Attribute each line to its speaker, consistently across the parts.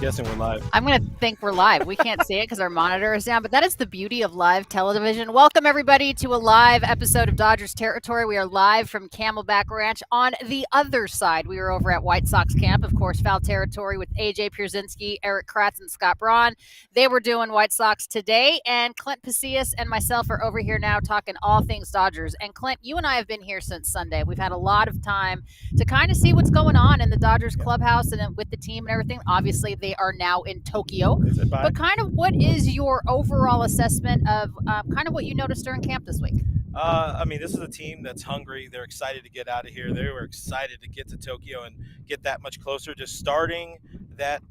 Speaker 1: Guessing we're live.
Speaker 2: I'm going to think we're live. We can't see it because our monitor is down, but that is the beauty of live television. Welcome, everybody, to a live episode of Dodgers Territory. We are live from Camelback Ranch. On the other side, we are over at White Sox camp, of course, foul territory with AJ Pierzynski, Eric Kratz, and Scott Braun. They were doing White Sox today, and Clint Pasillas and myself are over here now talking all things Dodgers. And Clint, you and I have been here since Sunday. We've had a lot of time to kind of see what's going on in the Dodgers clubhouse and with the team and everything. Obviously, they are now in Tokyo. But kind of what is your overall assessment of kind of what you noticed during camp this week?
Speaker 1: I mean, this is a team that's hungry. They're excited to get out of here. They were excited to get to Tokyo and get that much closer to starting that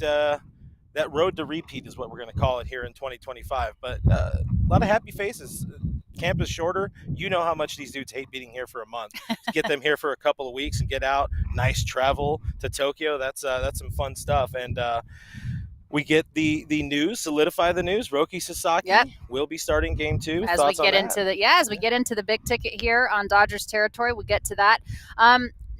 Speaker 1: road to repeat is what we're going to call it here in 2025. But a lot of happy faces. Camp is shorter. You know how much these dudes hate being here for a month. To get them here for a couple of weeks and get out, nice travel to Tokyo. That's some fun stuff. And we get the news, solidify the news. Roki Sasaki will be starting game 2.
Speaker 2: As we get into the big ticket here on Dodgers territory, we get to that.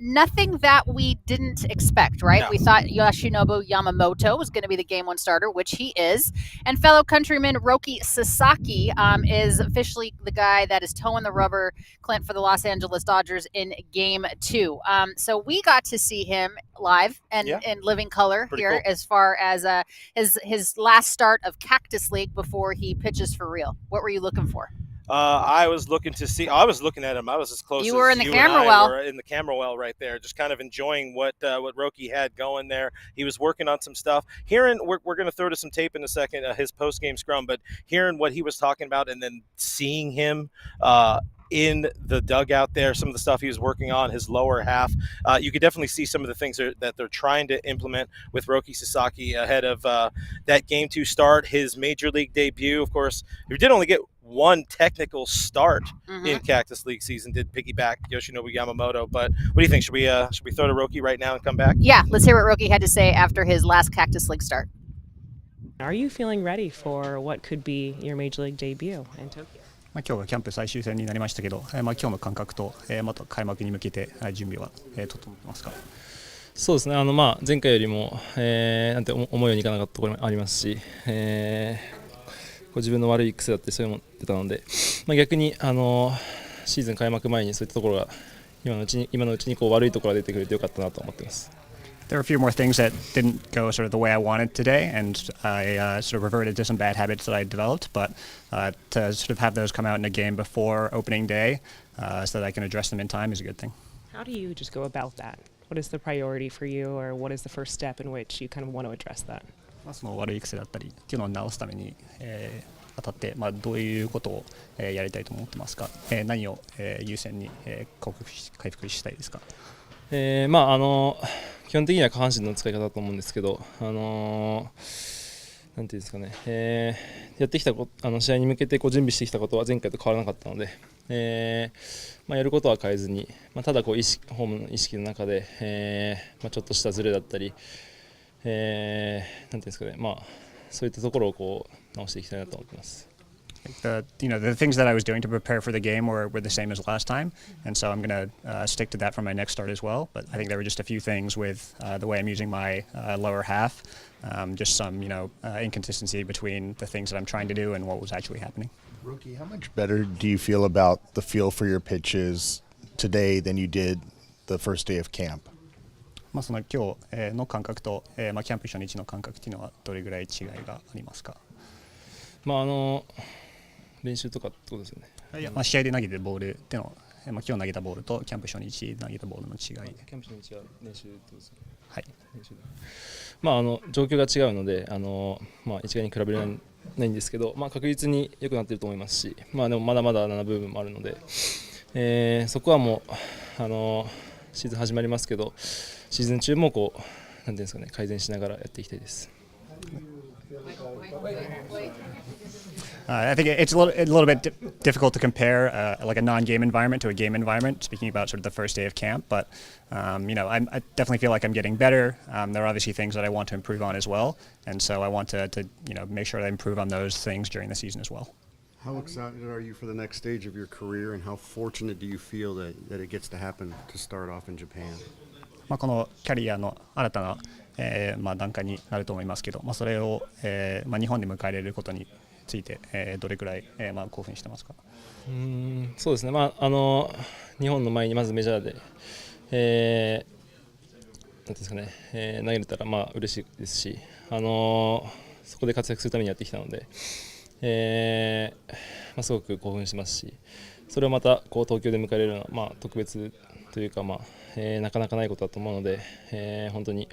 Speaker 2: Nothing that we didn't expect, right? No. We thought Yoshinobu Yamamoto was going to be the game 1 starter, which he is. And fellow countryman Roki Sasaki is officially the guy that is towing the rubber, Clint, for the Los Angeles Dodgers in game 2. So we got to see him live and in living color. Pretty here cool. As far as his last start of Cactus League before he pitches for real. What were you looking for?
Speaker 1: I was looking at him. I was as close
Speaker 2: you were
Speaker 1: as
Speaker 2: in the
Speaker 1: you
Speaker 2: camera
Speaker 1: and I
Speaker 2: well.
Speaker 1: were in the camera well right there, just kind of enjoying what Roki had going there. He was working on some stuff. Hearing, we're going to throw to some tape in a second, his post-game scrum, but hearing what he was talking about and then seeing him in the dugout there, some of the stuff he was working on, his lower half, you could definitely see some of the things that they're trying to implement with Roki Sasaki ahead of that game 2 start, his major league debut. Of course, he did only get one technical start in Cactus League season, did piggyback Yoshinobu Yamamoto. But what do you think? Should we throw to Roki right now and come back?
Speaker 2: Yeah, let's hear what Roki had to say after his last Cactus League start.
Speaker 3: Are you feeling ready for what could be your major league debut in Tokyo?
Speaker 4: 今日がキャンプ最終戦になりましたけど、今日の感覚と、また開幕に向けて準備は整ってますか？
Speaker 5: そうですね。前回よりも、なんて思うようにいかなかったところもありますし、自分の悪い癖だってそういうのも出たので、逆にシーズン開幕前にそういったところが今のうちにこう悪いところが出てくれてよかったなと思っています。
Speaker 4: There are a few more things that didn't go sort of the way I wanted today, and I sort of reverted to some bad habits that I developed. But to sort of have those come out in a game before opening day, so that I can address them in time, is a good thing.
Speaker 3: How do you just go about that? What is the priority for you, or what is the first step in which you kind of want to address that?
Speaker 4: その悪い癖だったりっていうのを直すために、当たって、どういうことを、やりたいと思ってますか？何を、優先に、回復したいですか？
Speaker 5: 基本的には下半身の使い方だと思うんですけど、なんていうんですかね、やってきた試合に向けて準備してきたことは前回と変わらなかったので、やることは変えずに、ただホームの意識の中で、ちょっとしたズレだったり、なんていうんですかね、そういったところを直していきたいなと思っています。
Speaker 4: The things that I was doing to prepare for the game were the same as last time, and so I'm going to stick to that for my next start as well. But I think there were just a few things with the way I'm using my lower half, just some inconsistency between the things that I'm trying to do and what was actually happening.
Speaker 6: Roki, how much better do you feel about the feel for your pitches today than you did the first day of camp?
Speaker 4: その今日の感覚とキャンプ初日の感覚っていうのはどれぐらい違いがありますか？
Speaker 5: 練習とかってことですよね。
Speaker 4: いや、試合で投げてるボールっていうのは、今日投げたボールとキャンプ初日投げたボールの違い。
Speaker 5: キャンプ初日は練習ってことですよね。
Speaker 4: はい。
Speaker 5: 練習で。状況が違うので、一概に比べられないんですけど、確実に良くなっていると思いますし、でもまだまだな部分もあるので、そこはもうシーズン始まりますけど、シーズン中もなんていうんですかね、改善しながらやっていきたいです。
Speaker 4: I think it's a little bit difficult to compare like a non-game environment to a game environment, speaking about sort of the first day of camp. But, I definitely feel like I'm getting better. There are obviously things that I want to improve on as well. And so I want to make sure I improve on those things during the season as well.
Speaker 7: How excited are you for the next stage of your career, and how fortunate do you feel that it gets to happen to start off in Japan?
Speaker 4: このキャリアの新たな、段階になると思いますけど、それを、日本で迎えられることについて、どれくらい、興奮してますか？
Speaker 5: そうですね、日本の前にまずメジャーで、なんていうんですかね、投げれたら嬉しいですし、そこで活躍するためにやってきたので、すごく興奮しますし、それをまた東京で迎えられるのは、特別というか、なかなかないことだと思うので、本当に、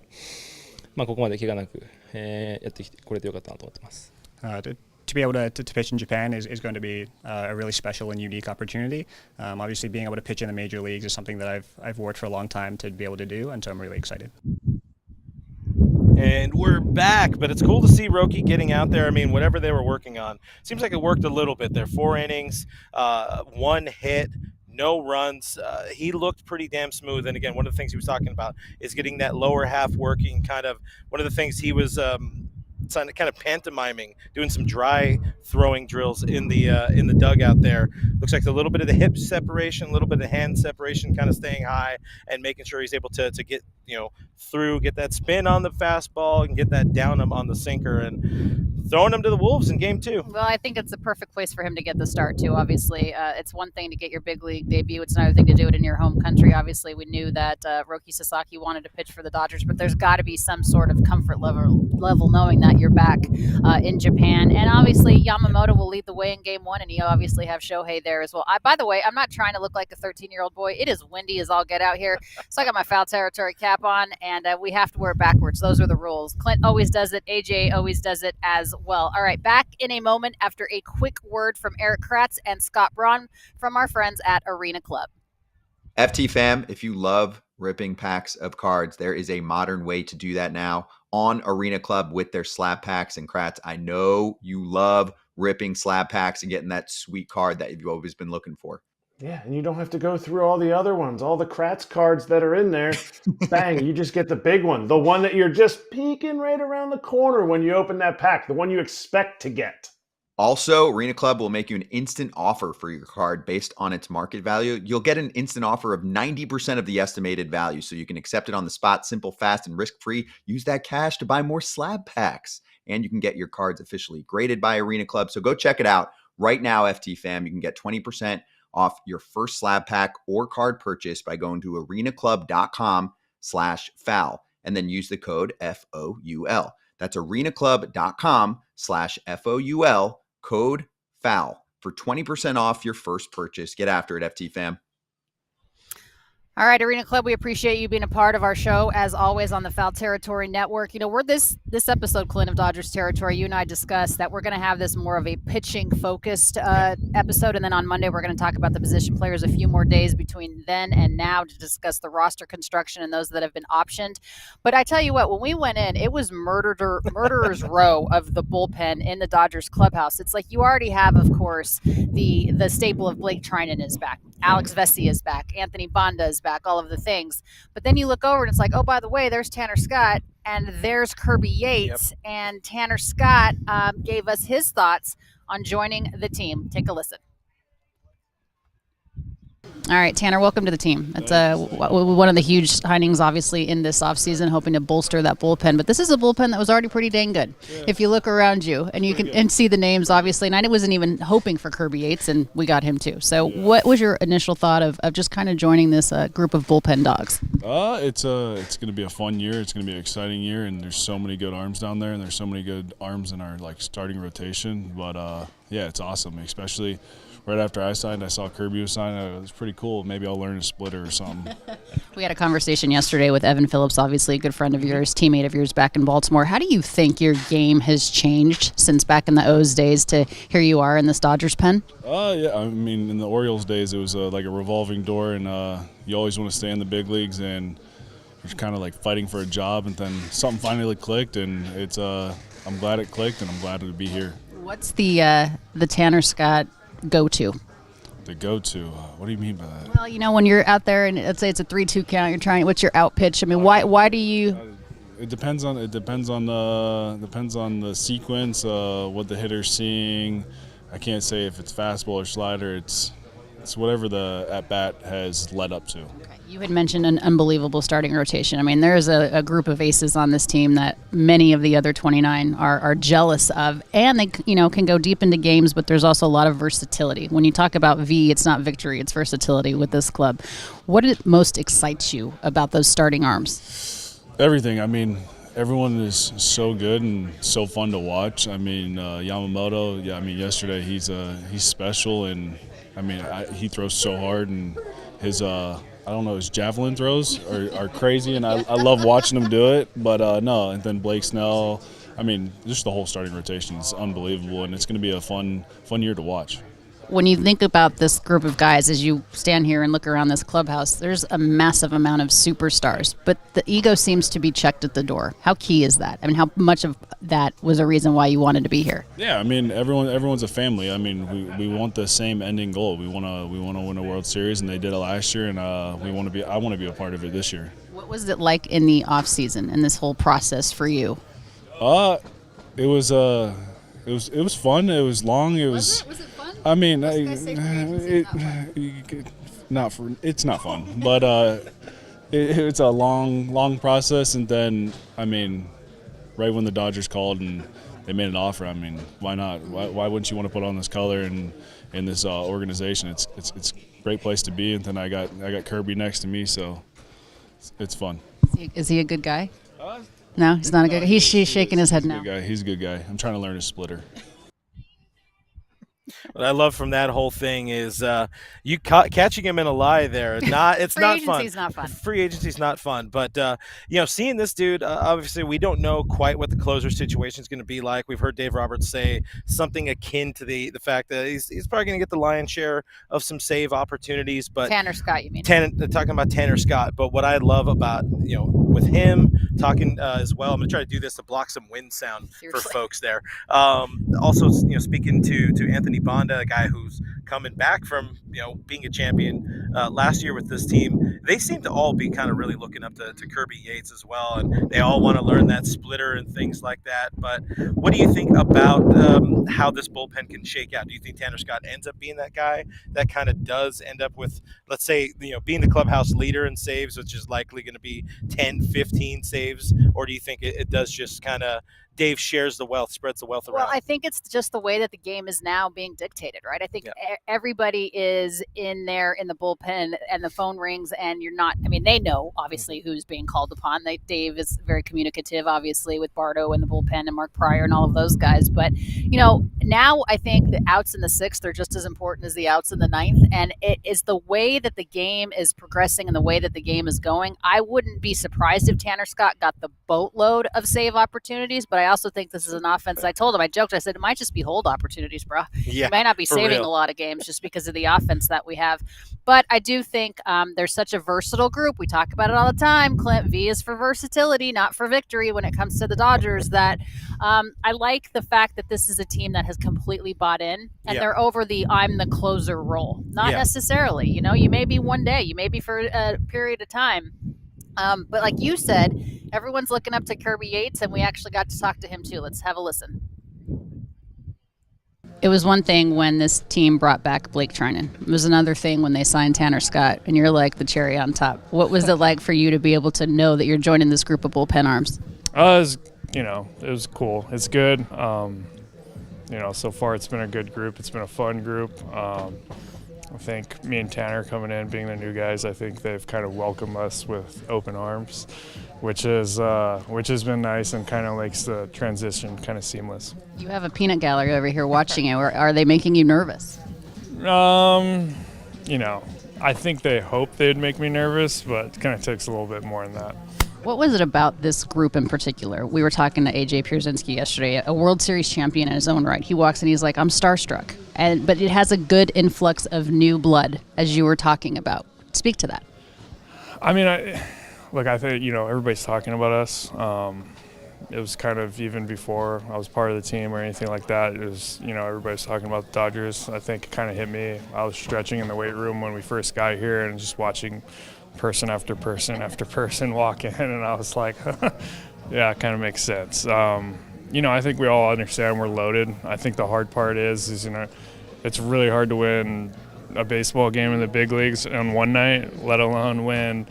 Speaker 5: ここまで怪我なく、やってこれてよかったなと思ってます。
Speaker 4: To be able to pitch in Japan is going to be a really special and unique opportunity. Obviously, being able to pitch in the major leagues is something that I've worked for a long time to be able to do, and so I'm really excited.
Speaker 1: And we're back, but it's cool to see Roki getting out there. I mean, whatever they were working on, seems like it worked a little bit there. 4 innings, 1 hit, no runs. He looked pretty damn smooth. And again, one of the things he was talking about is getting that lower half working. Kind of one of the things he was kind of pantomiming, doing some dry throwing drills in the dugout there. Looks like a little bit of the hip separation, a little bit of hand separation, kind of staying high and making sure he's able to get through, get that spin on the fastball and get that down on the sinker and throwing him to the Wolves in game 2.
Speaker 2: Well, I think it's a perfect place for him to get the start too. Obviously, it's one thing to get your big league debut. It's another thing to do it in your home country. Obviously, we knew that Roki Sasaki wanted to pitch for the Dodgers, but there's got to be some sort of comfort level knowing that you're back in Japan. And obviously, Yamamoto will lead the way in game 1, and you obviously have Shohei there as well. By the way, I'm not trying to look like a 13-year-old boy. It is windy as all get out here, so I got my foul territory cap on, and we have to wear it backwards. Those are the rules. Clint always does it. AJ always does it as well. All right, back in a moment after a quick word from Eric Kratz and Scott Braun from our friends at Arena Club.
Speaker 8: FT fam, if you love ripping packs of cards, there is a modern way to do that now on Arena Club with their slab packs. And Kratz, I know you love ripping slab packs and getting that sweet card that you've always been looking for.
Speaker 9: Yeah, and you don't have to go through all the other ones, all the Kratz cards that are in there. Bang, you just get the big one, the one that you're just peeking right around the corner when you open that pack, the one you expect to get.
Speaker 8: Also, Arena Club will make you an instant offer for your card based on its market value. You'll get an instant offer of 90% of the estimated value, so you can accept it on the spot, simple, fast, and risk-free. Use that cash to buy more slab packs, and you can get your cards officially graded by Arena Club. So go check it out right now, FT fam. You can get 20% off your first slab pack or card purchase by going to arenaclub.com/foul and then use the code FOUL. That's arenaclub.com/FOUL, code FOUL for 20% off your first purchase. Get after it, FT fam.
Speaker 2: All right, Arena Club, we appreciate you being a part of our show, as always, on the Foul Territory Network. We're this episode, Clint, of Dodgers Territory, you and I discussed that we're going to have this more of a pitching-focused episode, and then on Monday we're going to talk about the position players a few more days between then and now to discuss the roster construction and those that have been optioned. But I tell you what, when we went in, it was murderer's row of the bullpen in the Dodgers clubhouse. It's like you already have, of course, the staple of Blake Trinan is back. Alex Vesia is back. Anthony Banda is back, all of the things. But then you look over and it's like, oh, by the way, there's Tanner Scott and there's Kirby Yates. Yep. And Tanner Scott gave us his thoughts on joining the team. Take a listen. All right, Tanner, welcome to the team. It's one of the huge signings, obviously, in this offseason, hoping to bolster that bullpen. But this is a bullpen that was already pretty dang good. Yeah. If you look around you, and you can see the names, obviously, and I wasn't even hoping for Kirby Yates, and we got him too. So what was your initial thought of just kind of joining this group of bullpen dogs?
Speaker 10: It's going to be a fun year. It's going to be an exciting year, and there's so many good arms down there, and there's so many good arms in our starting rotation. But, yeah, it's awesome, especially – right after I signed, I saw Kirby was signed. It was pretty cool. Maybe I'll learn a splitter or something.
Speaker 2: We had a conversation yesterday with Evan Phillips, obviously a good friend of yours, teammate of yours back in Baltimore. How do you think your game has changed since back in the O's days to here you are in this Dodgers pen?
Speaker 10: Yeah, I mean, in the Orioles days, it was like a revolving door, and you always want to stay in the big leagues. And we're kind of like fighting for a job, and then something finally clicked, and it's I'm glad it clicked, and I'm glad to be here.
Speaker 2: What's the Tanner Scott go-to?
Speaker 10: The go-to. What do you mean by that?
Speaker 2: Well, you know, when you're out there and let's say it's a 3-2 count, you're trying. What's your out pitch? I mean, why do you?
Speaker 10: It depends on the sequence, what the hitter's seeing. I can't say if it's fastball or slider. It's whatever the at bat has led up to.
Speaker 2: Okay. You had mentioned an unbelievable starting rotation. I mean, there's a group of aces on this team that many of the other 29 are jealous of, and they can go deep into games. But there's also a lot of versatility. When you talk about V, it's not victory; it's versatility with this club. What most excites you about those starting arms?
Speaker 10: Everything. I mean, everyone is so good and so fun to watch. I mean, Yamamoto. Yeah, I mean, yesterday he's special, and I mean he throws so hard, and his his javelin throws are crazy, and I love watching him do it. But no, and then Blake Snell. I mean, just the whole starting rotation is unbelievable, and it's going to be a fun year to watch.
Speaker 2: When you think about this group of guys, as you stand here and look around this clubhouse, there's a massive amount of superstars, but the ego seems to be checked at the door. How key is that? I mean, how much of that was a reason why you wanted to be here?
Speaker 10: Yeah, I mean, everyone's a family. I mean, we want the same ending goal. We want to win a World Series, and they did it last year, and I want to be a part of it this year.
Speaker 2: What was it like in the off season and this whole process for you?
Speaker 10: It was fun. It was long.
Speaker 2: Was it fun?
Speaker 10: I mean, it's not fun, but it's a long process. And then, I mean, right when the Dodgers called and they made an offer, I mean, why not? Why wouldn't you want to put on this color and in this organization? It's a great place to be. And then I got Kirby next to me, so it's fun.
Speaker 2: Is he a good guy? No, he's not a good guy. He's shaking his head now.
Speaker 10: He's a good guy. I'm trying to learn his splitter.
Speaker 1: What I love from that whole thing is you catching him in a lie there. It's not fun.
Speaker 2: Free agency's not fun.
Speaker 1: Free agency's not fun. But seeing this dude, obviously we don't know quite what the closer situation is going to be like. We've heard Dave Roberts say something akin to the fact that he's probably going to get the lion's share of some save opportunities. But
Speaker 2: Tanner Scott, you mean?
Speaker 1: Talking about Tanner Scott. But what I love about with him talking as well, I'm going to try to do this to block some wind sound for folks there. Also, speaking to Anthony Bonda, a guy who's coming back from being a champion last year with this team, they seem to all be kind of really looking up to Kirby Yates as well, and they all want to learn that splitter and things like that. But what do you think about how this bullpen can shake out? Do you think Tanner Scott ends up being that guy that kind of does end up with, let's say, being the clubhouse leader in saves, which is likely going to be 10, 15 saves, or do you think it does just kind of Dave shares the wealth, spreads the wealth around?
Speaker 2: Well, I think it's just the way that the game is now being dictated, right? I think everybody is in there in the bullpen and the phone rings and you're not, they know obviously who's being called upon. Dave is very communicative, obviously, with Bardo and the bullpen and Mark Pryor and all of those guys. But, now I think the outs in the sixth are just as important as the outs in the ninth. And it is the way that the game is progressing and the way that the game is going. I wouldn't be surprised if Tanner Scott got the boatload of save opportunities, but I also think this is an offense. I told him, I joked, I said, it might just be hold opportunities, bro.
Speaker 1: Yeah,
Speaker 2: you might not be saving a lot of games just because of the offense that we have. But I do think there's such a versatile group. We talk about it all the time. Clint, V is for versatility, not for victory when it comes to the Dodgers. That I like the fact that this is a team that has completely bought in and they're over the I'm the closer role. Not necessarily. You may be one day, you may be for a period of time. But like you said, everyone's looking up to Kirby Yates, and we actually got to talk to him too. Let's have a listen. It was one thing when this team brought back Blake Trinan. It was another thing when they signed Tanner Scott, and you're like the cherry on top. What was it like for you to be able to know that you're joining this group of bullpen arms?
Speaker 11: It was cool. It's good. So far it's been a good group. It's been a fun group. I think me and Tanner coming in, being the new guys, I think they've kind of welcomed us with open arms, which has been nice and kind of makes the transition kind of seamless.
Speaker 2: You have a peanut gallery over here watching you. Are they making you nervous?
Speaker 11: I think they hope they'd make me nervous, but it kind of takes a little bit more than that.
Speaker 2: What was it about this group in particular? We were talking to AJ Pierzynski yesterday, a World Series champion in his own right. He walks in, he's like, I'm starstruck. But it has a good influx of new blood, as you were talking about. Speak to that.
Speaker 11: look, I think, everybody's talking about us. It was kind of even before I was part of the team or anything like that. It was, everybody's talking about the Dodgers. I think it kind of hit me. I was stretching in the weight room when we first got here and just watching person after person after person walk in, and I was like, yeah, it kind of makes sense. I think we all understand we're loaded. I think the hard part is it's really hard to win a baseball game in the big leagues on one night, let alone win,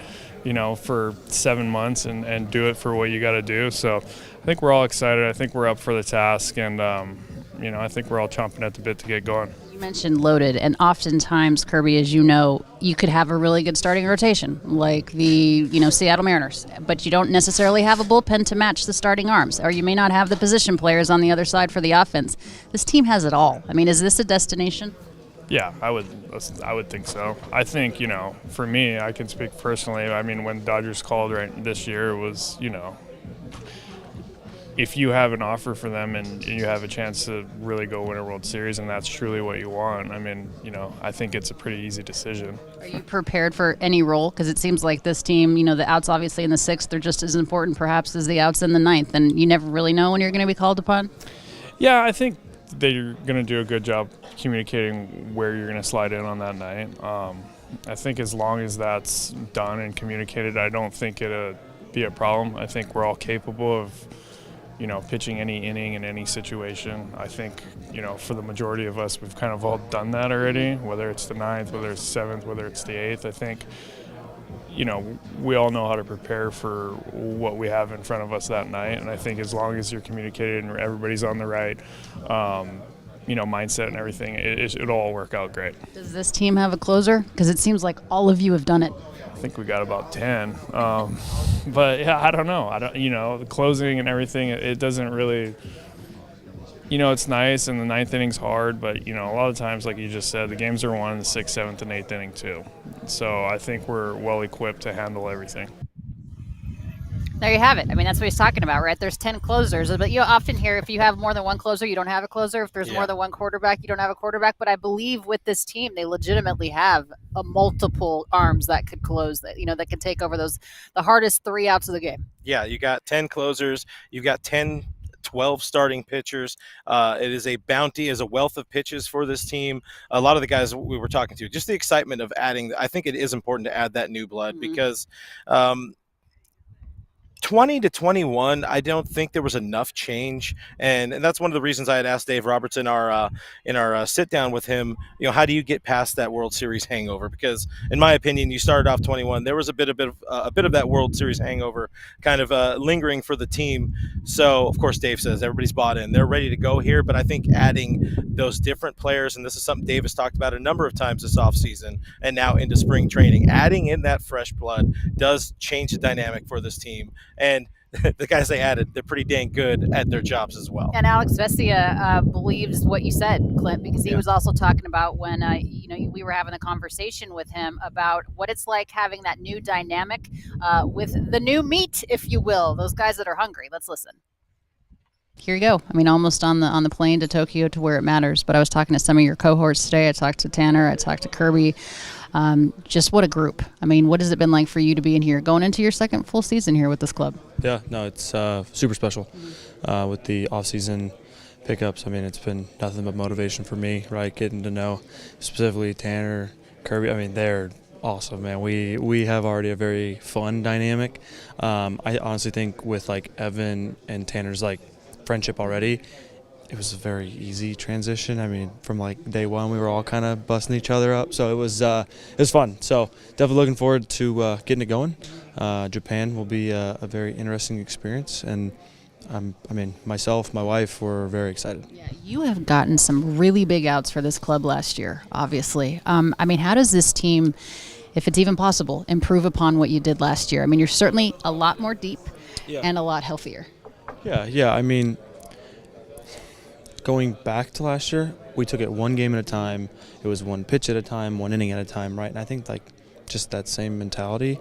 Speaker 11: for 7 months and do it for what you got to do. So I think we're all excited. I think we're up for the task, and, I think we're all chomping at the bit to get going.
Speaker 2: You mentioned loaded, and oftentimes, Kirby, as you know, you could have a really good starting rotation, like the Seattle Mariners, but you don't necessarily have a bullpen to match the starting arms, or you may not have the position players on the other side for the offense. This team has it all. I mean, is this a destination?
Speaker 11: Yeah, I would think so. I think, for me, I can speak personally. I mean, when Dodgers called this year, it was, if you have an offer for them and you have a chance to really go win a World Series and that's truly what you want, I mean, I think it's a pretty easy decision.
Speaker 2: Are you prepared for any role? Because it seems like this team, the outs obviously in the 6th, they're just as important perhaps as the outs in the 9th, and you never really know when you're going to be called upon?
Speaker 11: Yeah, I think they're going to do a good job communicating where you're going to slide in on that night. I think as long as that's done and communicated, I don't think it'll be a problem. I think we're all capable of, pitching any inning in any situation. I think, for the majority of us, we've kind of all done that already, whether it's the 9th, whether it's the 7th, whether it's the 8th. I think, we all know how to prepare for what we have in front of us that night. And I think as long as you're communicated and everybody's on the right, mindset and everything, it'll all work out great.
Speaker 2: Does this team have a closer? Because it seems like all of you have done it.
Speaker 11: I think we got about 10. But yeah, I don't know. The closing and everything, it doesn't really, it's nice and the 9th inning's hard, but, a lot of times, like you just said, the games are won in the 6th, 7th, and 8th inning too. So I think we're well equipped to handle everything.
Speaker 2: There you have it. I mean, that's what he's talking about, right? There's 10 closers, but you often hear if you have more than one closer, you don't have a closer. If there's more than one quarterback, you don't have a quarterback. But I believe with this team, they legitimately have a multiple arms that could close, that could take over the hardest 3 outs of the game.
Speaker 1: Yeah, you got 10 closers. You've got 12 starting pitchers. It is a bounty, as a wealth of pitches for this team. A lot of the guys we were talking to, just the excitement of adding, I think it is important to add that new blood because 20 to 21, I don't think there was enough change, and that's one of the reasons I had asked Dave Roberts in our sit down with him. How do you get past that World Series hangover? Because in my opinion, you started off 21. There was a bit of that World Series hangover kind of lingering for the team. So of course, Dave says everybody's bought in, they're ready to go here. But I think adding those different players, and this is something Dave has talked about a number of times this offseason and now into spring training, adding in that fresh blood does change the dynamic for this team. And the guys they added, they're pretty dang good at their jobs as well.
Speaker 2: And Alex Vesia believes what you said, Clint, because he was also talking about when we were having a conversation with him about what it's like having that new dynamic with the new meat, if you will, those guys that are hungry. Let's listen. Here you go. I mean, almost on the plane to Tokyo to where it matters. But I was talking to some of your cohorts today. I talked to Tanner. I talked to Kirby. Just what a group. I mean, what has it been like for you to be in here, going into your second full season here with this club?
Speaker 5: Yeah, no, it's super special with the off-season pickups. I mean, it's been nothing but motivation for me, right? Getting to know specifically Tanner, Kirby. I mean, they're awesome, man. We have already a very fun dynamic. I honestly think with like Evan and Tanner's like friendship already, it was a very easy transition. I mean, from like day one, we were all kind of busting each other up, so it was fun. So definitely looking forward to getting it going. Japan will be a very interesting experience, and I mean, myself, my wife, we're very excited.
Speaker 2: Yeah, you have gotten some really big outs for this club last year, obviously. I mean, how does this team, if it's even possible, improve upon what you did last year? I mean, you're certainly a lot more deep and a lot healthier.
Speaker 5: Yeah. I mean, going back to last year, we took it one game at a time. It was one pitch at a time, one inning at a time, right? And I think like just that same mentality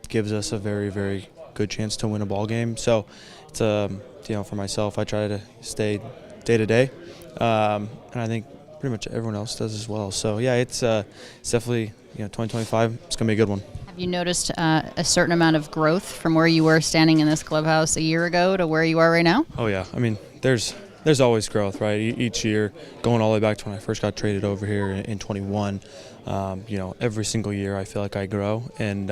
Speaker 5: gives us a very, very good chance to win a ball game. So it's for myself, I try to stay day to day, and I think pretty much everyone else does as well. So yeah, it's definitely 2025. It's gonna be a good one.
Speaker 2: Have you noticed a certain amount of growth from where you were standing in this clubhouse a year ago to where you are right now?
Speaker 5: Oh yeah, I mean, there's always growth, right? Each year, going all the way back to when I first got traded over here in 21. Every single year I feel like I grow, and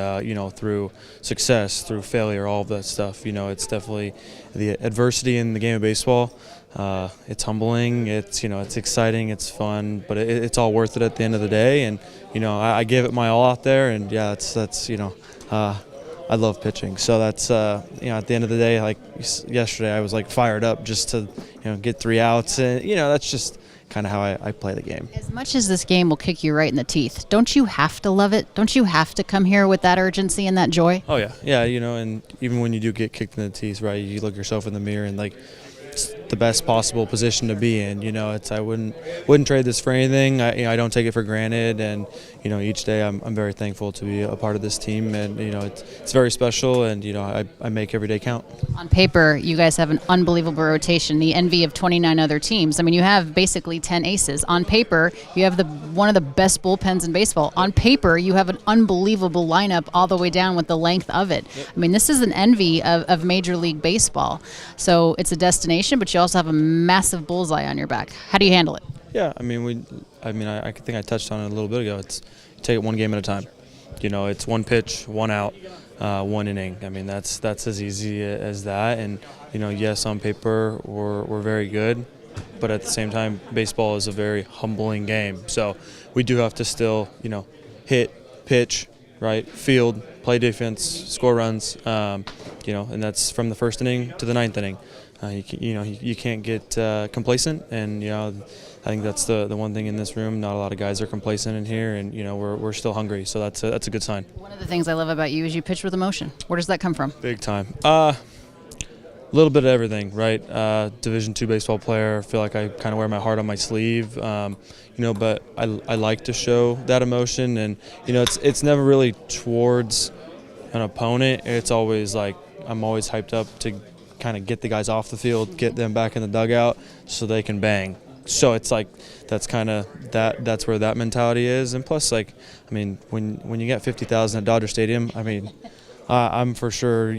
Speaker 5: through success, through failure, all of that stuff. It's definitely the adversity in the game of baseball. It's humbling. It's exciting. It's fun, but it's all worth it at the end of the day. And I gave it my all out there, and yeah, that's I love pitching. So that's at the end of the day, like yesterday, I was like fired up just to get 3 outs, and that's just kind of how I play the game.
Speaker 2: As much as this game will kick you right in the teeth, don't you have to love it? Don't you have to come here with that urgency and that joy?
Speaker 5: Oh yeah, and even when you do get kicked in the teeth, right, you look yourself in the mirror and like, it's the best possible position to be in. I wouldn't trade this for anything. I don't take it for granted, and each day I'm very thankful to be a part of this team, and it's very special, and I make every day count.
Speaker 2: On paper, you guys have an unbelievable rotation, the envy of 29 other teams. I mean, you have basically 10 aces. On paper, you have one of the best bullpens in baseball. On paper, you have an unbelievable lineup all the way down with the length of it. Yep. I mean, this is an envy of Major League Baseball. So it's a destination, but you also have a massive bullseye on your back. How do you handle it?
Speaker 5: Yeah, I think I touched on it a little bit ago. It's you take it one game at a time. It's one pitch, one out, one inning. I mean, that's as easy as that. And yes, on paper we're very good, but at the same time, baseball is a very humbling game. So we do have to still hit, pitch, right, field, play defense, score runs. And that's from the first inning to the ninth inning. You can't get complacent, and I think that's the one thing in this room. Not a lot of guys are complacent in here, and we're still hungry, so that's a good sign.
Speaker 2: One of the things I love about you is you pitch with emotion. Where does that come from?
Speaker 5: Big time. A little bit of everything, right? Division II baseball player. I feel like I kind of wear my heart on my sleeve, but I like to show that emotion, and it's never really towards an opponent. It's always like I'm always hyped up to kind of get the guys off the field, get them back in the dugout so they can bang. So it's like that's kind of that's where that mentality is. And plus, like, I mean, when you get 50,000 at Dodger Stadium, I mean, I'm for sure,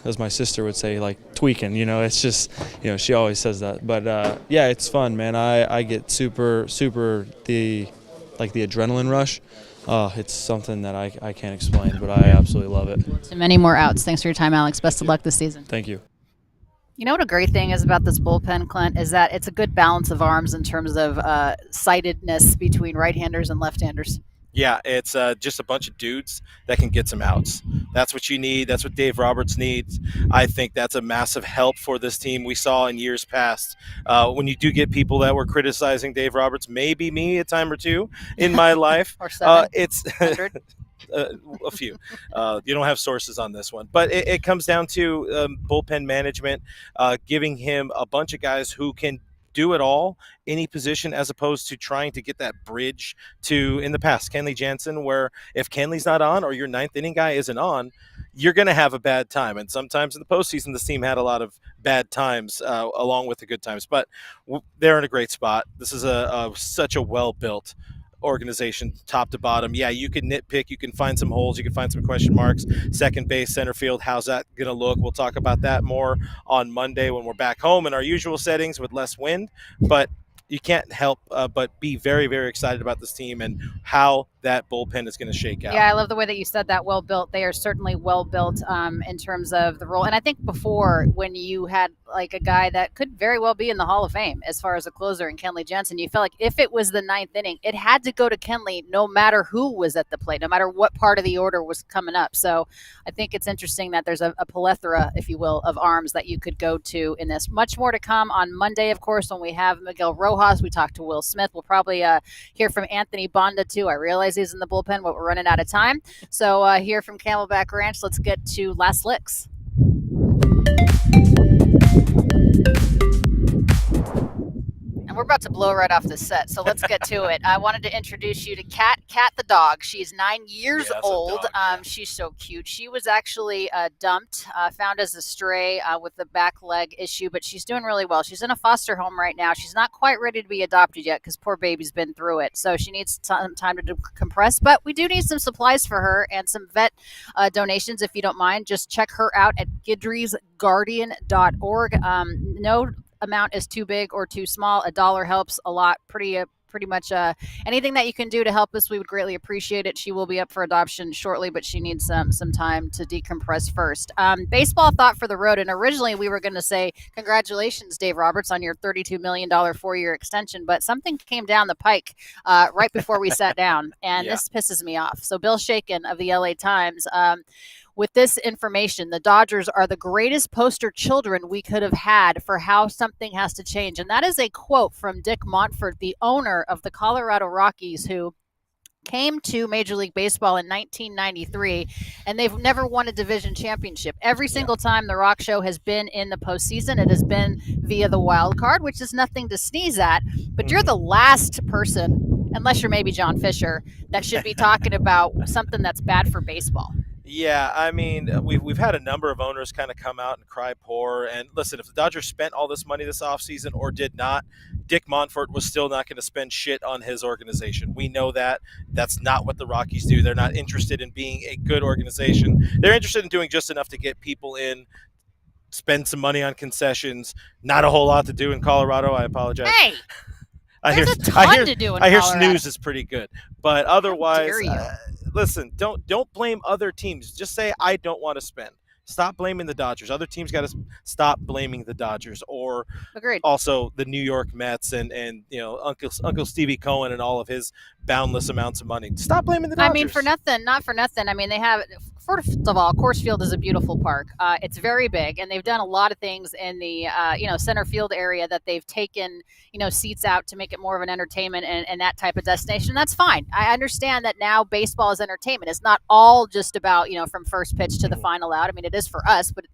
Speaker 5: as my sister would say, like tweaking. It's just, she always says that. But yeah, it's fun, man. I get super the adrenaline rush. It's something that I can't explain, but I absolutely love it.
Speaker 2: So many more outs. Thanks for your time, Alex. Best of luck this season.
Speaker 5: Thank you.
Speaker 2: You know what a great thing is about this bullpen, Clint, is that it's a good balance of arms in terms of sightedness between right-handers and left-handers.
Speaker 1: Yeah, it's just a bunch of dudes that can get some outs. That's what you need. That's what Dave Roberts needs. I think that's a massive help for this team. We saw in years past when you do get people that were criticizing Dave Roberts, maybe me a time or two in my life.
Speaker 2: Or 7.
Speaker 1: It's a few. You don't have sources on this one. But it comes down to bullpen management, giving him a bunch of guys who can do it all, any position, as opposed to trying to get that bridge to, in the past, Kenley Jansen, where if Kenley's not on or your ninth inning guy isn't on, you're going to have a bad time. And sometimes in the postseason, this team had a lot of bad times along with the good times. But they're in a great spot. This is such a well-built organization top to bottom. Yeah, you can nitpick, you can find some holes, you can find some question marks. Second base, center field, how's that going to look? We'll talk about that more on Monday when we're back home in our usual settings with less wind. But you can't help but be very, very excited about this team and how that bullpen is going to shake out.
Speaker 2: Yeah, I love the way that you said that, well built. They are certainly well built in terms of the role. And I think before, when you had like a guy that could very well be in the Hall of Fame as far as a closer in Kenley Jansen, you felt like if it was the ninth inning, it had to go to Kenley no matter who was at the plate, no matter what part of the order was coming up. So I think it's interesting that there's a plethora, if you will, of arms that you could go to in this. Much more to come on Monday, of course, when we have Miguel Rojas. We talked to Will Smith. We'll probably hear from Anthony Bonda, too. I realize he's in the bullpen, but we're running out of time. So here from Camelback Ranch, let's get to last licks. And about to blow right off the set, so let's get to it. I wanted to introduce you to Kat the dog. She's 9 years old.
Speaker 1: Dog, yeah.
Speaker 2: She's so cute. She was actually dumped, found as a stray with the back leg issue, but she's doing really well. She's in a foster home right now. She's not quite ready to be adopted yet because poor baby's been through it, so she needs some time to decompress. But we do need some supplies for her and some vet donations, if you don't mind. Just check her out at guidrysguardian.org. No amount is too big or too small. $1 helps a lot. Pretty much anything that you can do to help us, we would greatly appreciate it. She will be up for adoption shortly, but she needs some time to decompress first. Baseball thought for the road, and originally we were going to say congratulations, Dave Roberts, on your $32 million 4-year extension, but something came down the pike right before we sat down, and this pisses me off. So Bill Shaken of the LA Times, with this information, the Dodgers are the greatest poster children we could have had for how something has to change. And that is a quote from Dick Montfort, the owner of the Colorado Rockies, who came to Major League Baseball in 1993, and they've never won a division championship. Every single time the Rock Show has been in the postseason, it has been via the wild card, which is nothing to sneeze at. But you're the last person, unless you're maybe John Fisher, that should be talking about something that's bad for baseball.
Speaker 1: Yeah, I mean, we've had a number of owners kind of come out and cry poor. And listen, if the Dodgers spent all this money this offseason or did not, Dick Montfort was still not going to spend shit on his organization. We know that. That's not what the Rockies do. They're not interested in being a good organization. They're interested in doing just enough to get people in, spend some money on concessions. Not a whole lot to do in Colorado. I apologize.
Speaker 2: Hey! There's a ton to do in
Speaker 1: I hear
Speaker 2: Colorado.
Speaker 1: snooze is pretty good, but otherwise, listen, don't blame other teams. Just say I don't want to spend. Stop blaming the Dodgers. Other teams got to stop blaming the Dodgers, or
Speaker 2: Agreed.
Speaker 1: Also the New York Mets and Uncle Stevie Cohen and all of his boundless amounts of money. Stop blaming the Dodgers.
Speaker 2: I mean, not for nothing. I mean, they have. First of all, Coors Field is a beautiful park. It's very big, and they've done a lot of things in the center field area that they've taken seats out to make it more of an entertainment and that type of destination. That's fine. I understand that now baseball is entertainment. It's not all just about from first pitch to the final out. I mean, it is for us, but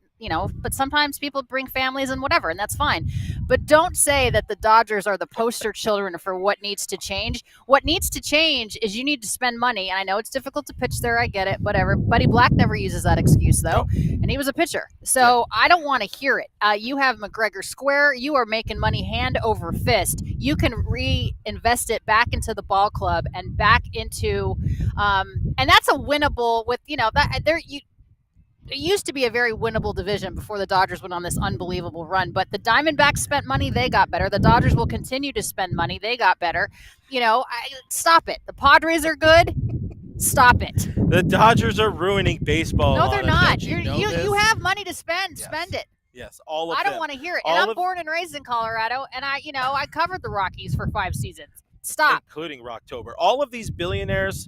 Speaker 2: but sometimes people bring families and whatever, and that's fine. But don't say that the Dodgers are the poster children for what needs to change. What needs to change is you need to spend money. And I know it's difficult to pitch there. I get it, whatever. Buddy Black never uses that excuse, though. And he was a pitcher. So I don't want to hear it. You have McGregor Square. You are making money hand over fist. You can reinvest it back into the ball club and back into and that's a winnable with, it used to be a very winnable division before the Dodgers went on this unbelievable run. But the Diamondbacks spent money. They got better. The Dodgers will continue to spend money. They got better. Stop it. The Padres are good. Stop it.
Speaker 1: The Dodgers are ruining baseball.
Speaker 2: No, they're not.
Speaker 1: You
Speaker 2: have money to spend.
Speaker 1: Yes.
Speaker 2: Spend it.
Speaker 1: Yes, all of them.
Speaker 2: I don't want to hear it. And I'm born and raised in Colorado, and I covered the Rockies for 5 seasons. Stop.
Speaker 1: Including Rocktober. All of these billionaires,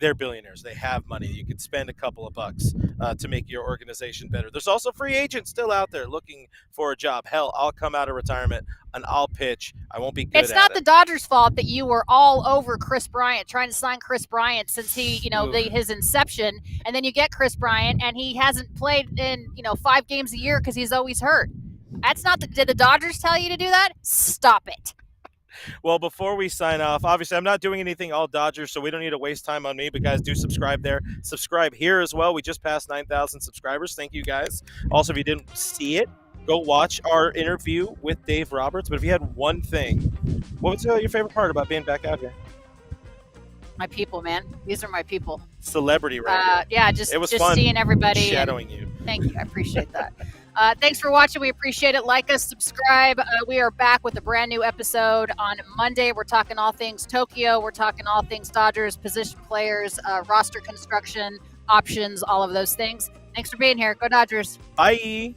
Speaker 1: they're billionaires. They have money. You could spend a couple of bucks to make your organization better. There's also free agents still out there looking for a job. Hell, I'll come out of retirement and I'll pitch. I won't be good at it.
Speaker 2: It's not the Dodgers' fault that you were all over Chris Bryant, trying to sign Chris Bryant since his inception, and then you get Chris Bryant and he hasn't played in 5 games a year because he's always hurt. That's not did the Dodgers tell you to do that? Stop it.
Speaker 1: Well, before we sign off, obviously I'm not doing anything all Dodgers, so we don't need to waste time on me, but guys, do subscribe there. Subscribe here as well. We just passed 9,000 subscribers. Thank you, guys. Also, if you didn't see it, go watch our interview with Dave Roberts. But if you had one thing, what was your favorite part about being back out here?
Speaker 2: My people, man. These are my people.
Speaker 1: Celebrity radio.
Speaker 2: It was fun seeing everybody.
Speaker 1: Shadowing you.
Speaker 2: Thank you. I appreciate that. Thanks for watching. We appreciate it. Like us, subscribe. We are back with a brand new episode on Monday. We're talking all things Tokyo. We're talking all things Dodgers, position players, roster construction, options, all of those things. Thanks for being here. Go Dodgers.
Speaker 1: Bye.